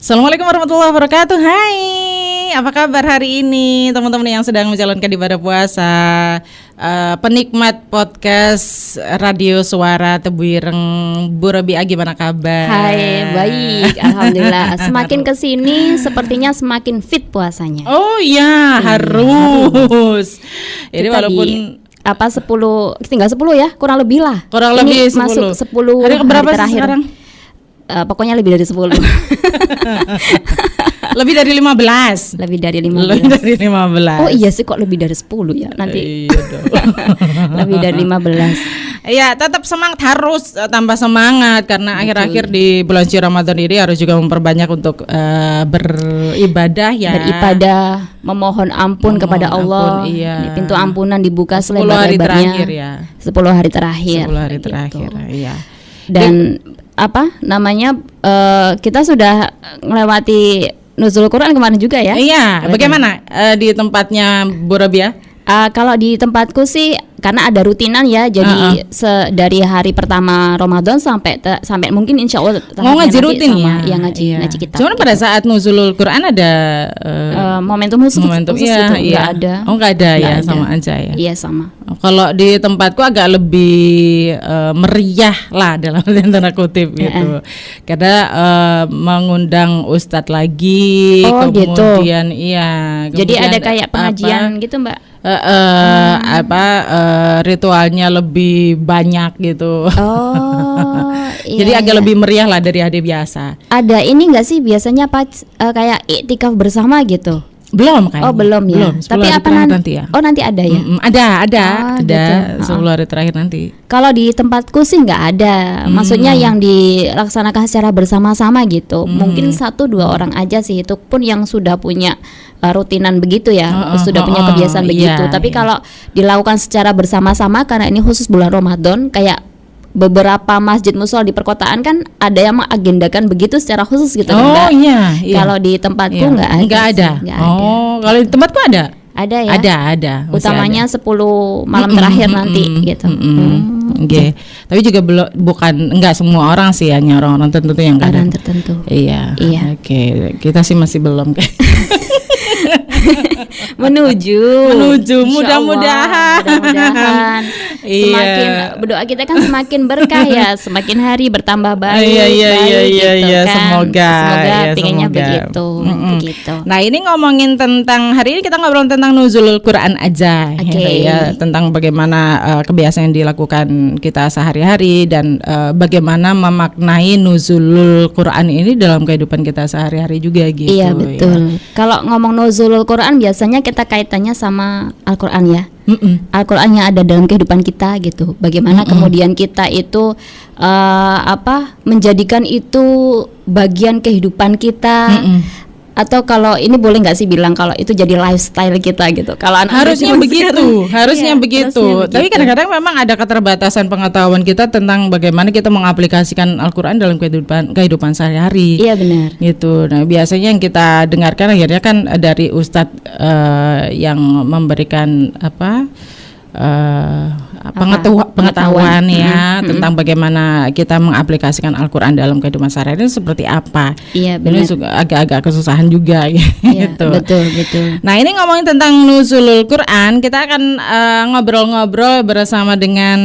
Assalamualaikum warahmatullahi wabarakatuh. Hai, apa kabar hari ini teman-teman yang sedang menjalankan ibadah puasa, penikmat podcast Radio Suara Tebu Ireng, Bu Rabia, gimana kabar? Hai, baik, alhamdulillah. Semakin kesini sepertinya semakin fit puasanya. Oh iya, harus. Jadi Kita walaupun 10, tinggal 10 ya, kurang lebih lah. Kurang ini lebih 10. masuk 10 Hari keberapa sih terakhir sekarang? Pokoknya lebih dari 10. Lebih dari 15. Lebih dari Lebih 15. dari 15. Oh iya sih, kok lebih dari 10 ya nanti. Iya dong. Lebih dari 15. Iya, tetap semangat, harus tambah semangat karena akhir-akhir di bulan suci Ramadan ini harus juga memperbanyak untuk beribadah ya. Beribadah, memohon ampun kepada Allah. Iya. Pintu ampunan dibuka 10 hari selebar-lebarnya. terakhir ya. 10 hari terakhir. 10 hari gitu. terakhir, iya. Dan kita sudah melewati Nuzul Quran kemarin juga ya. Iya, bagaimana di tempatnya Bu Rabia? Kalau di tempatku sih karena ada rutinan ya, jadi dari hari pertama Ramadan sampai mungkin insya Allah Ngaji rutin sama, ya? ngaji kitab. Cuman pada saat nuzulul Quran ada momentum khusus momentum itu nggak ada. Oh, nggak ada ya, ada. sama aja ya. Iya sama. Kalau di tempatku agak lebih meriah lah dalam tanda kutip gitu, karena mengundang ustadz lagi, kemudian gitu. Iya. Jadi ada kayak pengajian gitu Mbak. Ritualnya lebih banyak gitu. Oh. Jadi agak lebih meriah lah dari hari biasa. Ada ini nggak sih biasanya kayak iktikaf bersama gitu? Belum kan? Oh belum ya. Belum. Tapi apa nanti ya? Oh nanti ada ya? Ada. Gitu. 10 hari terakhir nanti. Kalau di tempatku sih nggak ada. Maksudnya yang dilaksanakan secara bersama-sama gitu. Mungkin 1-2 orang aja sih. Itu pun yang sudah punya rutinan begitu ya, sudah punya kebiasaan begitu. Tapi kalau dilakukan secara bersama-sama karena ini khusus bulan Ramadan, kayak beberapa masjid musola di perkotaan kan ada yang mengagendakan begitu secara khusus gitu. Iya. Kalau di tempatku nggak ada. Kalau di tempatku ada. Ada ya. Ada. Utamanya 10 malam terakhir nanti gitu. Okay. Tapi juga bukan enggak semua orang sih, hanya orang-orang tertentu yang orang tertentu. Iya. Oke. Kita sih masih belum kayak. menuju mudah-mudahan. Semakin berdoa kita kan semakin berkah ya, semakin hari bertambah baik. Iya, semoga pinginnya begitu. Nah, ini ngomongin tentang hari ini kita ngobrol tentang nuzulul Quran aja, ya, tentang bagaimana kebiasaan yang dilakukan kita sehari-hari dan bagaimana memaknai nuzulul Quran ini dalam kehidupan kita sehari-hari juga gitu. Iya, betul. Kalau ngomong nuzulul Quran biasanya kita kaitannya sama Al-Qur'an ya. Al-Qur'an yang ada dalam kehidupan kita gitu. Bagaimana kemudian kita itu menjadikan itu bagian kehidupan kita. Atau kalau ini boleh nggak sih bilang kalau itu jadi lifestyle kita gitu. Kalau harusnya begitu. Tapi kadang-kadang memang ada keterbatasan pengetahuan kita tentang bagaimana kita mengaplikasikan Al-Qur'an dalam kehidupan sehari-hari. Iya benar. Gitu. Nah, biasanya yang kita dengarkan akhirnya kan dari ustadz yang memberikan pengetahuan ya tentang bagaimana kita mengaplikasikan Al-Qur'an dalam kehidupan sehari-hari seperti apa. Iya benar. Ini agak-agak kesusahan juga gitu. Betul. Nah, ini ngomongin tentang nuzulul Quran, kita akan ngobrol-ngobrol bersama dengan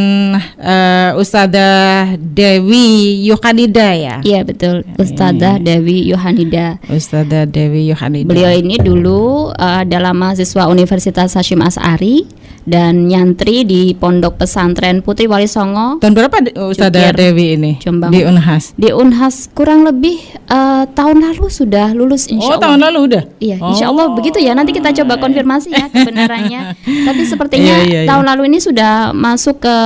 Ustadzah Dewi Yohanida ya. Iya betul, Ustadzah Dewi Yohanida. Beliau ini dulu adalah mahasiswa Universitas Hasyim Asy'ari dan nyantri di Pondok Pesantren Putri Wali Songo. Tahun berapa Ustadzah Dewi ini? Jombang. Di Unhas. Di Unhas kurang lebih tahun lalu sudah lulus insya Allah. Tahun lalu udah? Iya, insya Allah begitu ya. Nanti kita coba konfirmasi ya kebenarannya. Tapi sepertinya tahun lalu ini sudah masuk ke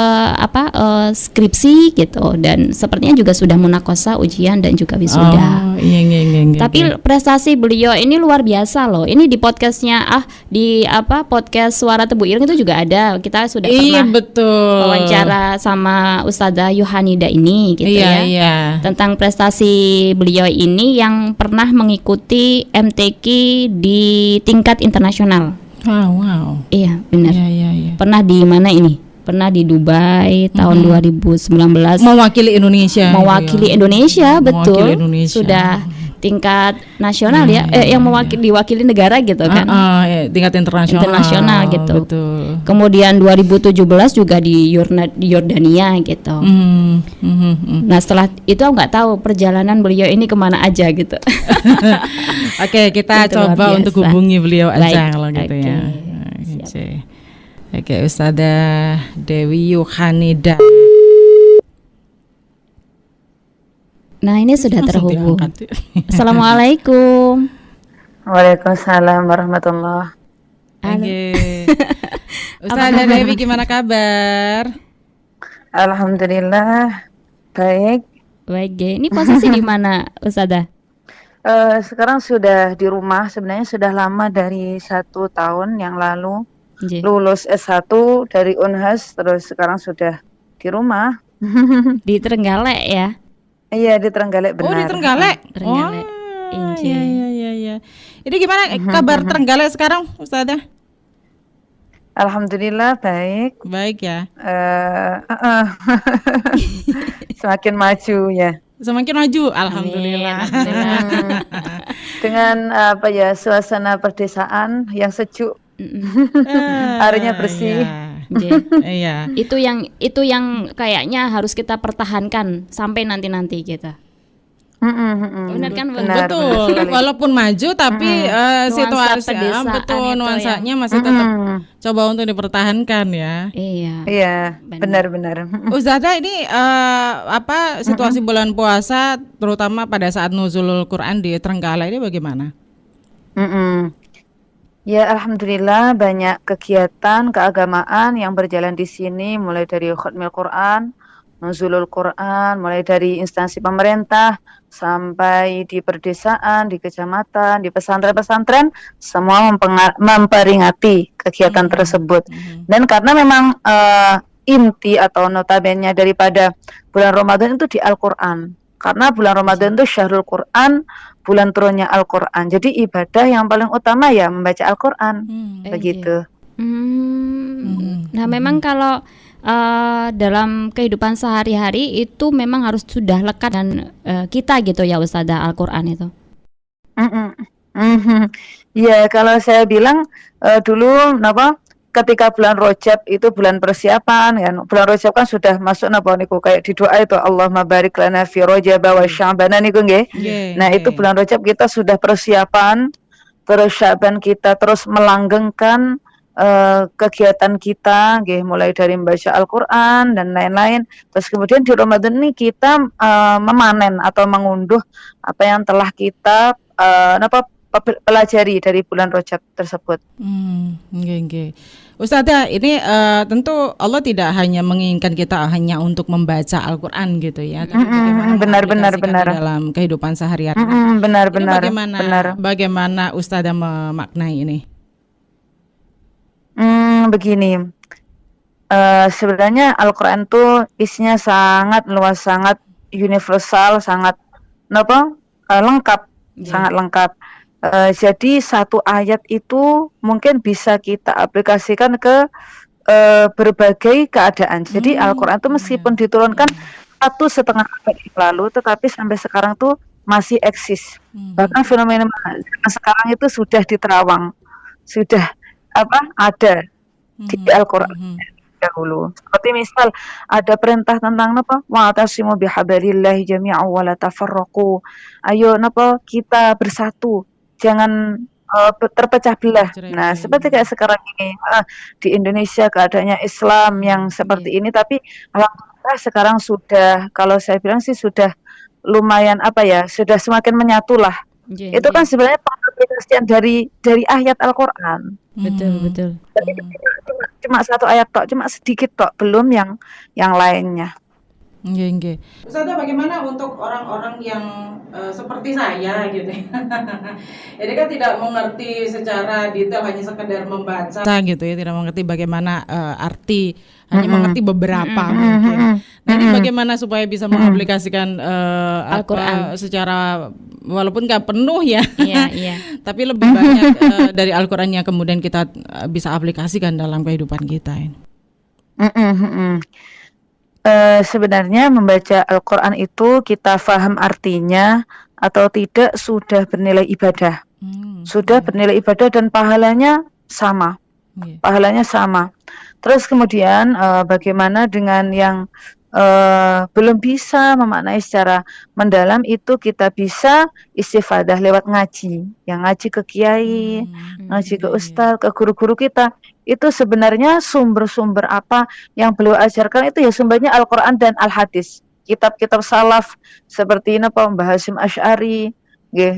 skripsi gitu, dan sepertinya juga sudah munakosa ujian dan juga wisuda. Tapi prestasi beliau ini luar biasa loh. Ini di podcastnya podcast Suara Tebu Ireng itu juga ada. Kita sudah pernah wawancara sama Ustadzah Yohanida ini gitu tentang prestasi beliau ini yang pernah mengikuti MTQ di tingkat internasional. Wow. Iya benar. Iya. Pernah di mana ini? pernah di Dubai tahun 2019 mewakili Indonesia. Indonesia, betul. Mewakili Indonesia. Sudah tingkat nasional yang diwakili negara gitu kan. Tingkat internasional gitu. Betul. Kemudian 2017 juga di Yordania gitu. Nah setelah itu aku nggak tahu perjalanan beliau ini kemana aja gitu. Oke, kita Itu coba untuk hubungi beliau aja kalau gitu ya. Oke, Ustazah Dewi Yohanida. Nah ini sudah terhubung. Assalamualaikum. Waalaikumsalam warahmatullah. Ustazah Dewi gimana kabar? Alhamdulillah baik. Baik, ini posisi di mana Ustazah? Sekarang sudah di rumah, sebenarnya sudah lama dari 1 tahun yang lalu. Lulus S1 dari Unhas, terus sekarang sudah di rumah. Di Trenggalek ya? Iya, di Trenggalek benar. Oh, di Trenggalek. Trenggalek. Iya. Ini gimana kabar Trenggalek sekarang, Ustazah? Alhamdulillah baik. Baik ya. Semakin maju ya. Semakin maju, alhamdulillah. Dengan suasana perdesaan yang sejuk. Airnya bersih. Iya. Itu yang kayaknya harus kita pertahankan sampai nanti gitu. Benar kan? Betul. Walaupun maju tapi situasinya nuansanya masih tetap coba untuk dipertahankan ya. Iya, benar-benar. Ustazah, ini situasi bulan puasa terutama pada saat nuzulul Quran di Trenggalek ini bagaimana? Ya, alhamdulillah banyak kegiatan keagamaan yang berjalan di sini, mulai dari khatmil Quran, nuzulul Quran, mulai dari instansi pemerintah sampai di perdesaan, di kecamatan, di pesantren-pesantren, semua memperingati kegiatan tersebut. Dan karena memang inti atau notabene daripada bulan Ramadan itu di Al-Quran. Karena bulan Ramadan itu syahrul Quran, bulan turunnya Al-Quran. Jadi ibadah yang paling utama ya membaca Al-Quran. Begitu. Nah memang kalau dalam kehidupan sehari-hari itu memang harus sudah lekat dan kita gitu ya Ustazah, Al-Quran itu. Ya, kalau saya bilang dulu ketika bulan Rajab itu bulan persiapan ya. Bulan Rajab kan sudah masuk niku kayak di doa itu Allahumma barik lana fi Rajab wa Sya'ban niku nggih. Nah, itu bulan Rajab kita sudah persiapan, terus Sya'ban kita terus melanggengkan kegiatan kita nggih, mulai dari membaca Al-Qur'an dan lain-lain. Terus kemudian di Ramadan ini kita memanen atau mengunduh apa yang telah kita pelajari dari bulan Rajab tersebut. Ustazah, ini tentu Allah tidak hanya menginginkan kita hanya untuk membaca Al-Quran gitu ya, tapi bagaimana benar dalam kehidupan sehari-hari. Bagaimana Ustazah memaknai ini? Begini, sebenarnya Al-Quran itu isinya sangat luas, sangat universal, sangat lengkap, sangat lengkap. Jadi satu ayat itu mungkin bisa kita aplikasikan ke berbagai keadaan. Jadi Al-Quran itu meskipun diturunkan 1,5 abad yang lalu, tetapi sampai sekarang tuh masih eksis. Bahkan fenomena sekarang itu sudah diterawang, sudah ada di Al-Quran dahulu. Seperti misal ada perintah tentang wa'tasimu bihablillahi jami'an wa la tafarraqu. Ayo kita bersatu, jangan terpecah belah. Nah, seperti kayak sekarang ini di Indonesia keadaannya Islam yang seperti ini, tapi alhamdulillah sekarang sudah, kalau saya bilang sih sudah lumayan sudah semakin menyatulah. Itu kan sebenarnya pengaplikasian dari ayat Al-Quran. Betul. Cuma satu ayat tok, cuma sedikit tok, belum yang lainnya. Ustazah, bagaimana untuk orang-orang yang seperti saya gitu ya? Jadi kan tidak mengerti secara detail, hanya sekedar membaca gitu ya, tidak mengerti bagaimana arti, hanya mengerti beberapa mungkin. Nah, ini bagaimana supaya bisa mengaplikasikan Al-Quran secara walaupun nggak penuh ya, tapi lebih banyak dari Al-Quran yang kemudian kita bisa aplikasikan dalam kehidupan kita ini. Mm-mm, mm-mm. Sebenarnya membaca Al-Quran itu kita paham artinya atau tidak sudah bernilai ibadah. Sudah bernilai ibadah dan pahalanya sama. Pahalanya sama. Terus kemudian bagaimana dengan yang belum bisa memaknai secara mendalam, itu kita bisa istifadah lewat ngaji. Yang ngaji ke kiai, ngaji ke ustaz, ke guru-guru kita. Itu sebenarnya sumber-sumber apa yang beliau ajarkan itu ya sumbernya Al-Quran dan Al-Hadis. Kitab-kitab salaf seperti Mbah Hasyim Asy'ari,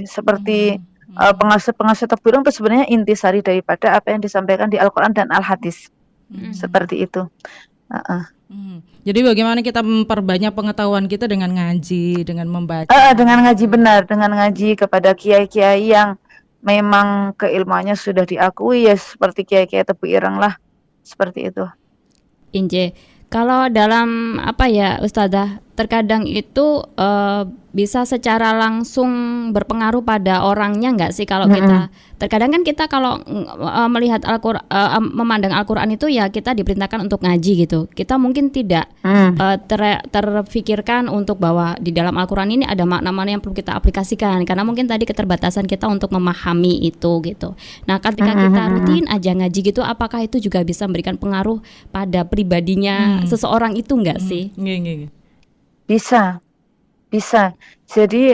seperti pengasih-pengasih terbilang itu sebenarnya intisari daripada apa yang disampaikan di Al-Quran dan Al-Hadis. Seperti itu. Jadi bagaimana kita memperbanyak pengetahuan kita dengan ngaji, dengan membaca. Dengan ngaji, benar, dengan ngaji kepada kiai-kiai yang memang keilmuannya sudah diakui, ya seperti kiai-kiai Tebu Ireng lah, seperti itu. Inje, kalau dalam apa ya Ustazah, terkadang itu bisa secara langsung berpengaruh pada orangnya nggak sih kalau kita terkadang kan kita kalau melihat Al-Quran, memandang Al-Quran itu ya kita diperintahkan untuk ngaji gitu. Kita mungkin tidak terfikirkan untuk bahwa di dalam Al-Quran ini ada makna-makna yang perlu kita aplikasikan karena mungkin tadi keterbatasan kita untuk memahami itu gitu. Nah, ketika kita rutin aja ngaji gitu, apakah itu juga bisa memberikan pengaruh pada pribadinya seseorang itu nggak sih? Bisa. Jadi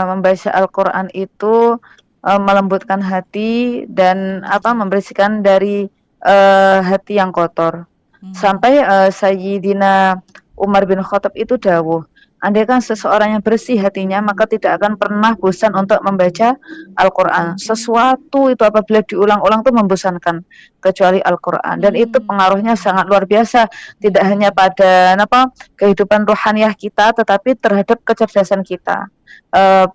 membaca Al-Quran itu melembutkan hati dan membersihkan dari hati yang kotor. Sampai Sayyidina Umar bin Khattab itu dawuh, andaikan seseorang yang bersih hatinya, maka tidak akan pernah bosan untuk membaca Al-Quran. Sesuatu itu apabila diulang-ulang itu membosankan, kecuali Al-Quran. Dan itu pengaruhnya sangat luar biasa, tidak hanya pada kehidupan rohaniah kita, tetapi terhadap kecerdasan kita.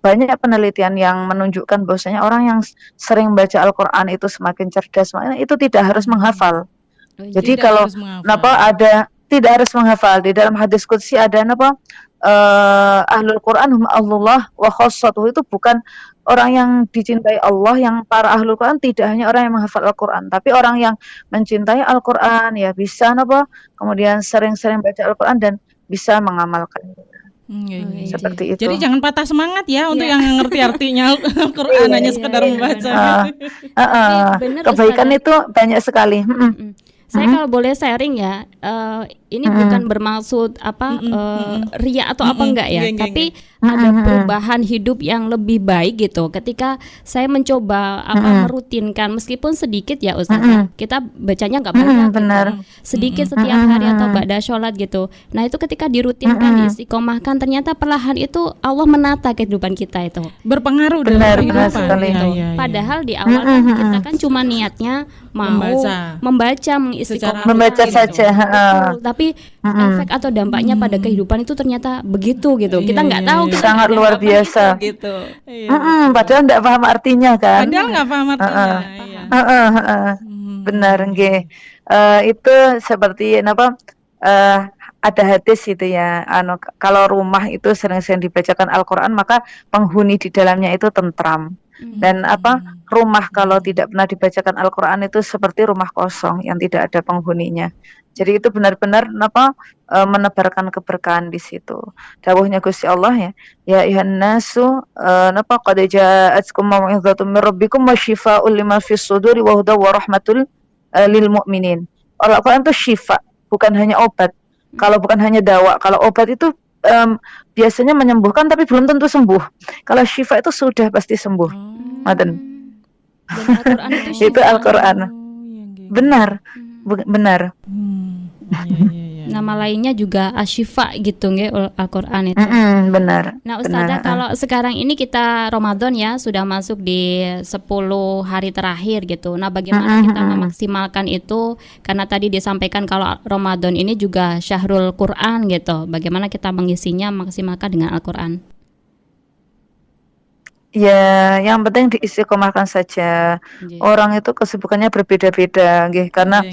Banyak penelitian yang menunjukkan bahwasanya orang yang sering membaca Al-Quran itu semakin cerdas. Makanya itu tidak harus menghafal. Jadi kalau tidak harus menghafal. Di dalam hadis qudsi ada ahlul Quran hum Allah wa khassatuhu, itu bukan orang yang dicintai Allah, yang para ahlul Quran tidak hanya orang yang menghafal Al-Quran, tapi orang yang mencintai Al-Quran ya bisa kemudian sering-sering baca Al-Quran dan bisa mengamalkan. Seperti itu. Jadi jangan patah semangat ya untuk yang ngerti artinya Al-Quran, hanya sekedar membaca. Kebaikan itu banyak sekali. Saya kalau boleh sharing ya, ini bukan bermaksud ria atau apa enggak ya, tapi ada perubahan hidup yang lebih baik gitu. Ketika saya mencoba merutinkan, meskipun sedikit ya Ustaz, kita bacanya nggak banyak, gitu. Sedikit setiap hari atau ba'da sholat gitu. Nah itu ketika dirutinkan, diistiqomahkan, ternyata perlahan itu Allah menata kehidupan kita itu. Berpengaruh dalam kehidupan. Gitu. Padahal di awal kan kita kan cuma niatnya mau membaca membaca gitu. saja. Tapi efek atau dampaknya pada kehidupan itu ternyata begitu gitu. Kita nggak tahu. Sangat luar biasa. Gitu. Padahal nggak paham artinya kan. Padahal nggak paham artinya. Benar, nggih. Itu seperti ada hadis itu ya. Kalau rumah itu sering-sering dibacakan Al-Quran, maka penghuni di dalamnya itu tentram. Dan rumah kalau tidak pernah dibacakan Al-Quran itu seperti rumah kosong yang tidak ada penghuninya. Jadi itu benar-benar menebarkan keberkahan di situ. Dawuhnya Gusti Allah ya, ya ayuhan nasu qad ja'atkum mau'izatun mir rabbikum wa syifaa'un lima fis suduri wa hudaw wa rahmatul lil mu'minin. Al-Quran itu syifa, bukan hanya obat. Kalau bukan hanya dawa, kalau obat itu biasanya menyembuhkan tapi belum tentu sembuh. Kalau syifa itu sudah pasti sembuh. Maten. Al-Quran itu Al-Quran. Benar. Benar. Nama lainnya juga asyifa gitu nggih Al-Quran itu. Benar. Nah Ustazah, kalau sekarang ini kita Ramadan ya, sudah masuk di 10 hari terakhir gitu. Nah bagaimana kita memaksimalkan itu, karena tadi disampaikan kalau Ramadan ini juga syahrul Quran gitu. Bagaimana kita mengisinya maksimalkan dengan Al-Quran? Ya, yang penting diistiqomahkan saja. Orang itu kesibukannya berbeda-beda, karena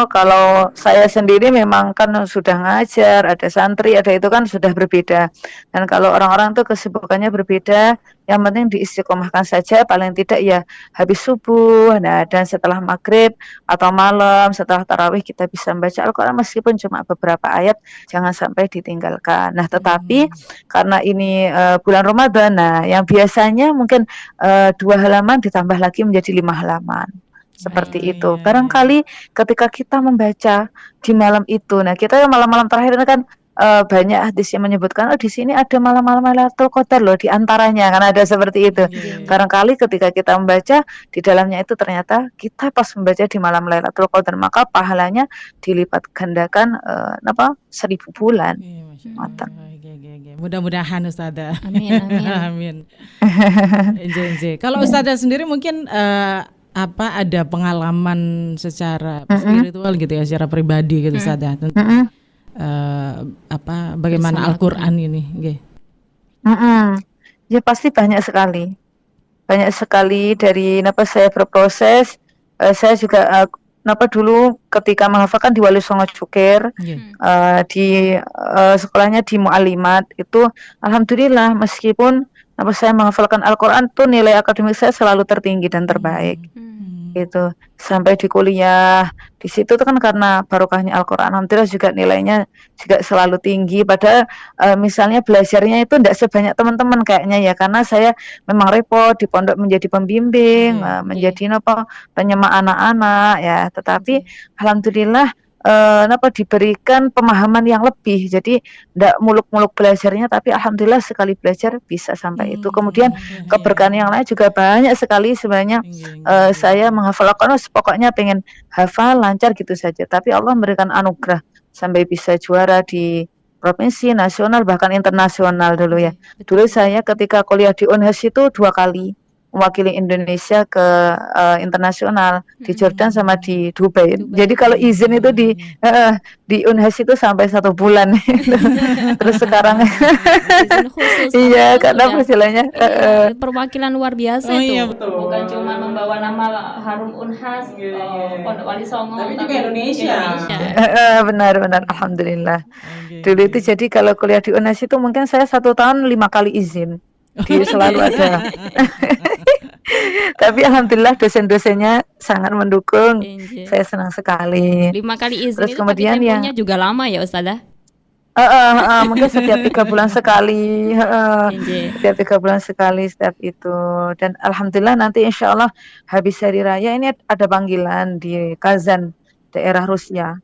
kalau saya sendiri memang kan sudah ngajar, ada santri, ada itu kan sudah berbeda. Dan kalau orang-orang itu kesibukannya berbeda, yang penting diistiqomahkan saja, paling tidak ya habis subuh, nah dan setelah maghrib atau malam setelah tarawih kita bisa membaca Al-Quran meskipun cuma beberapa ayat, jangan sampai ditinggalkan. Nah tetapi karena ini bulan Ramadan, nah yang biasanya mungkin 2 halaman ditambah lagi menjadi 5 halaman. Seperti itu. Barangkali ketika kita membaca di malam itu, nah kita malam-malam terakhir ini kan banyak hadis yang menyebutkan di sini ada malam-malam Lailatul Qadar loh, di antaranya kan ada seperti itu. Barangkali ketika kita membaca di dalamnya itu ternyata kita pas membaca di malam Lailatul Qadar, maka pahalanya dilipat gandakan 1000 bulan. Mudah-mudahan Ustazah. Amin, Amin. amin. Kalau Ustazah sendiri mungkin ada pengalaman secara spiritual gitu ya, secara pribadi gitu Ustazah tentang bagaimana Al-Quran ini? Ya pasti banyak sekali dari saya berproses. Saya juga dulu ketika menghafalkan di Wali Songo Cukir, di sekolahnya di Mu'alimat itu, alhamdulillah meskipun saya menghafalkan Al-Quran tuh nilai akademik saya selalu tertinggi dan terbaik. Gitu. Sampai di kuliah di situ tuh kan karena barokahnya Al-Quran, alhamdulillah juga nilainya juga selalu tinggi. Padahal misalnya belajarnya itu tidak sebanyak teman-teman kayaknya ya, karena saya memang repot di pondok menjadi pembimbing, menjadi penyemak anak-anak ya. Tetapi alhamdulillah diberikan pemahaman yang lebih, jadi tidak muluk-muluk belajarnya, tapi alhamdulillah sekali belajar bisa sampai itu. Kemudian keberkahan yang lain juga banyak sekali sebenarnya. Saya menghafal Al-Quran pokoknya pengen hafal lancar gitu saja, tapi Allah memberikan anugerah sampai bisa juara di provinsi, nasional, bahkan internasional dulu ya. Dulu saya ketika kuliah di Unhas itu 2 kali mewakili Indonesia ke internasional di Jordan sama di Dubai. Jadi kalau izin itu di Unhas itu sampai 1 bulan. Terus sekarang izin khusus. Iya, karena istilahnya perwakilan luar biasa itu. Iya, betul. Bukan cuma membawa nama harum Unhas, Pondok Wali Songo, tapi juga Indonesia. Benar-benar alhamdulillah. Dulu itu jadi kalau kuliah di Unhas itu mungkin saya 1 tahun 5 kali izin. Selalu ada. Tapi alhamdulillah dosen-dosennya sangat mendukung. Saya senang sekali. 5 kali izin. Terus itu kemudian tapi temponya juga lama ya Ustazah? Mungkin setiap 3 bulan sekali. Setiap 3 bulan sekali setiap itu. Dan alhamdulillah nanti insya Allah habis hari raya ini ada panggilan di Kazan, daerah Rusia.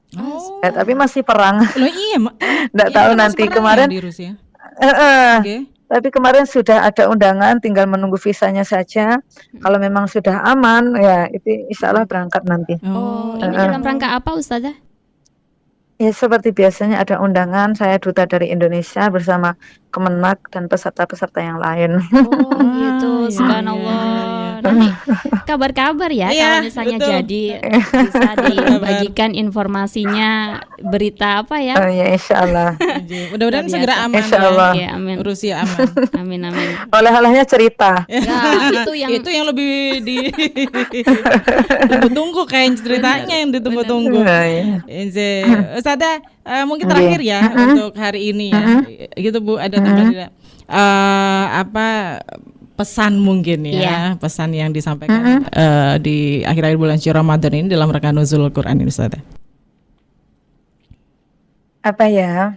Tapi masih perang. Loh iya, nggak tahu nanti kemarin di Rusia. Tapi kemarin sudah ada undangan, tinggal menunggu visanya saja. Kalau memang sudah aman, ya itu insya Allah berangkat nanti. Ini dalam rangka apa Ustazah? Ya seperti biasanya ada undangan, saya duta dari Indonesia bersama Kemenak dan peserta-peserta yang lain. Gitu, subhanallah. Nanti kabar-kabar ya kalau misalnya jadi bisa dibagikan informasinya, berita apa ya? Ya insya Allah. Mudah-mudahan segera aman. Insya Allah. Ya, amin. Rusia aman. Amin. Oleh-olehnya cerita. Ya, itu yang lebih tunggu-tunggu, kayak ceritanya yang ditunggu-tunggu. Ustazah, mungkin terakhir ya untuk hari ini ya. Gitu Bu, ada tambahan pesan mungkin ya, pesan yang disampaikan di akhir-akhir bulan suci Ramadan ini dalam rangka nuzulul Quran ini Ustazah. Apa ya?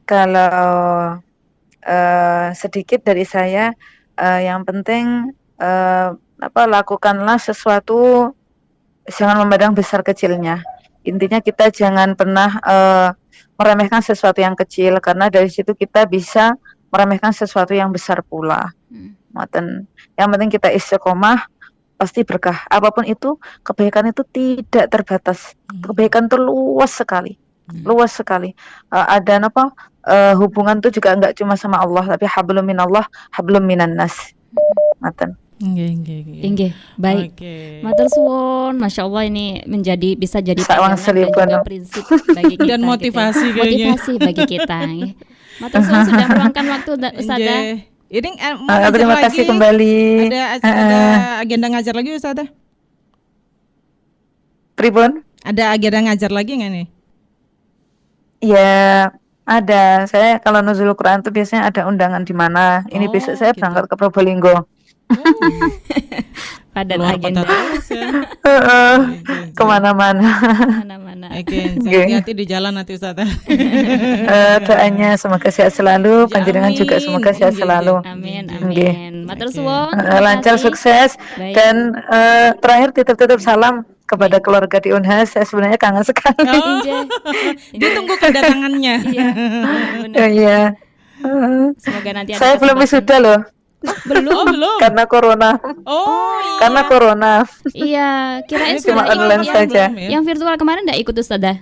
Kalau sedikit dari saya, yang penting lakukanlah sesuatu, jangan memandang besar kecilnya. Intinya kita jangan pernah meremehkan sesuatu yang kecil, karena dari situ kita bisa meremehkan sesuatu yang besar pula. Yang penting kita istiqomah, pasti berkah. Apapun itu, kebaikan itu tidak terbatas. Kebaikan itu luas sekali. Ada hubungan itu juga enggak cuma sama Allah, tapi hablum minallah, hablum minan nas. Inggih, baik. Matur suwun, masya Allah, ini bisa jadi pegangan dan juga prinsip bagi kita dan motivasi gitu ya. Motivasi bagi kita. Matur suwun sudah meluangkan waktu Ustazah. Ini terima kasih kembali. Ada agenda ngajar lagi Ustazah? Pribun? Ada agenda ngajar lagi nggak nih? Ya ada. Saya kalau nuzul Quran itu biasanya ada undangan di mana. Ini besok saya berangkat ke Probolinggo. Padat Keluar agenda. kota terus ya. Kemana-mana. Mana-mana. Oke, hati-hati di jalan nanti Ustaz. Doanya semoga sehat selalu, Ya, panjenengan juga amin. semoga sehat selalu. Amin, Nggih. amin. Matur Oke. suwun. Lancar, sukses. Baik. Dan terakhir titip-titip salam kepada keluarga di Unhas. Saya sebenarnya kangen sekali. Oh, Injih. ditunggu kedatangannya. Iya. Benar. Iya. Semoga nanti ada Saya belum kesempatan. wisuda loh, Oh, belum. karena corona. Oh, iya. Karena corona. Iya, kirain Ini cuma sudah online ikut saja. Belum ya? yang virtual kemarin enggak ikut Ustazah?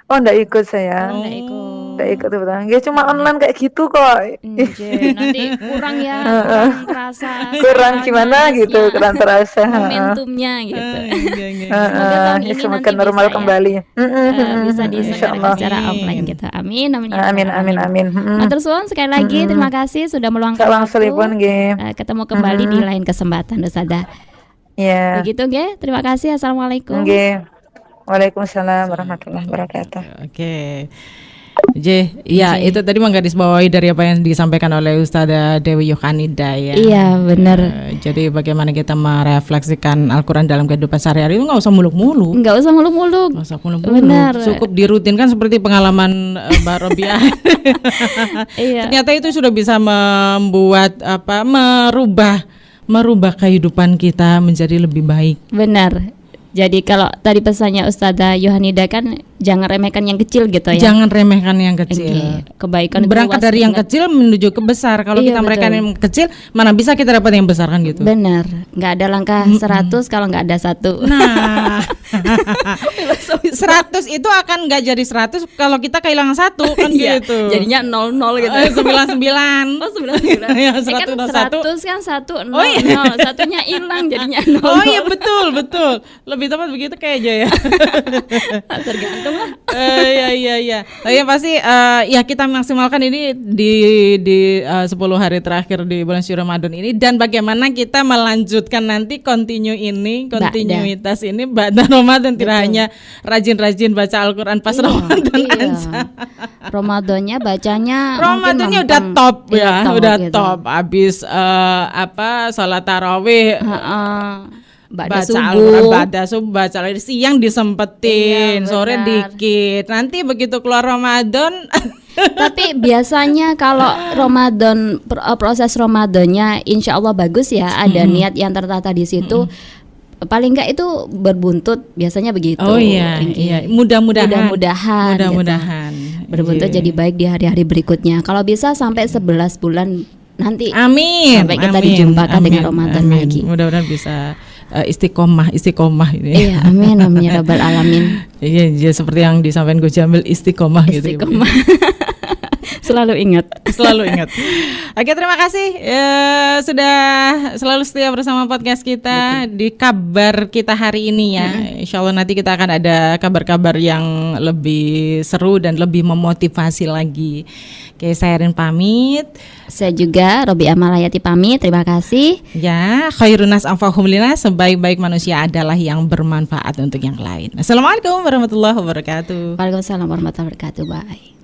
Oh, enggak ikut saya. Enggak ikut. Enggak ikut betul. Ya cuma online kayak gitu kok. Injih, nanti kurang ya, kurang terasa. Kurang sinyalnya, gimana gitu, harusnya kurang terasa. momentumnya gitu. Iya. Semoga tahun ini Semoga nanti normal bisa ya. kembali. Bisa diselenggarakan Insyaallah. secara offline gitu. Amin, amin. ya Amin, Rabbal amin, alamin. amin. Matur suwun sekali lagi, terima kasih sudah meluangkan Salam waktu. selipun nggih. Ketemu kembali di lain kesempatan Ustazah. Ya. Begitu nggih. Terima kasih. Assalamualaikum. Nggih. Waalaikumsalam warahmatullahi wabarakatuh. Oke. Ya itu tadi menggarisbawahi dari apa yang disampaikan oleh Ustazah Dewi Yohanida ya. Iya, benar. Jadi bagaimana kita merefleksikan Al-Quran dalam kehidupan sehari-hari itu nggak usah muluk-muluk. Nggak usah muluk-muluk. Nggak usah muluk-muluk. Benar. Cukup dirutinkan seperti pengalaman Mbak Robiah. Iya. Ternyata itu sudah bisa membuat merubah kehidupan kita menjadi lebih baik. Benar. Jadi kalau tadi pesannya Ustazah Yohanida kan jangan remehkan yang kecil gitu ya. Jangan remehkan yang kecil. Oke. Kebaikan itu Berangkat luas dari yang banget. kecil menuju ke besar. Kalau Iya, kita meremehkan betul. yang kecil, mana bisa kita dapat yang besar kan gitu. Benar. Nggak ada langkah 100 kalau nggak ada 1. Nah, 100 itu akan nggak jadi 100 kalau kita kehilangan 1 kan Iya, gitu. jadinya 00 gitu. 99. Oh, 99. Ya, kan 101. 100 kan 1 0 Oh, iya. 0. Satunya hilang jadinya 0. Oh iya betul. Lebih tepat begitu kayak aja ya. Tergantung lah. Iya. Tapi pasti ya kita maksimalkan ini di 10 hari terakhir di bulan suci Ramadan ini, dan bagaimana kita melanjutkan nanti kontinuitas ini ba'da Ramadan, tidak hanya rajin-rajin baca Al-Qur'an pas Ramadan aja. Ramadannya bacanya Ramadannya mungkin udah lempeng. top Iya, ya, udah gitu. top. Habis salat tarawih, Ba'da baca subuh. Al-Quran, baca lagi siang disempetin, Iya, sore benar. dikit. Nanti begitu keluar Ramadan, Tapi biasanya kalau Ramadan proses Ramadannya insya Allah bagus ya, ada niat yang tertata di situ. Paling enggak itu berbuntut biasanya begitu. oh iya, Ringki. mudah-mudahan Mudah-mudahan gitu. Berbuntut Iya. jadi baik di hari-hari berikutnya. Kalau bisa sampai 11 bulan nanti. Amin. Sampai kita amin, dijumpakan dengan amin, Ramadan amin. lagi. Mudah-mudahan bisa istiqomah ini. Iya, amin amin ya rabbal alamin. Iya, seperti yang disampaikan Gus Jamil, istiqomah gitu. Istiqomah. Selalu ingat. Selalu ingat. Oke, terima kasih sudah selalu setia bersama podcast kita. Di kabar kita hari ini ya. Insya Allah nanti kita akan ada kabar-kabar yang lebih seru dan lebih memotivasi lagi. Oke, saya Rin pamit. Saya juga Robi Amalayati pamit. Terima kasih. Ya, khairun nas anfa'uhum linnas, sebaik-baik manusia adalah yang bermanfaat untuk yang lain. Assalamualaikum warahmatullahi wabarakatuh. Waalaikumsalam warahmatullahi wabarakatuh. Bye.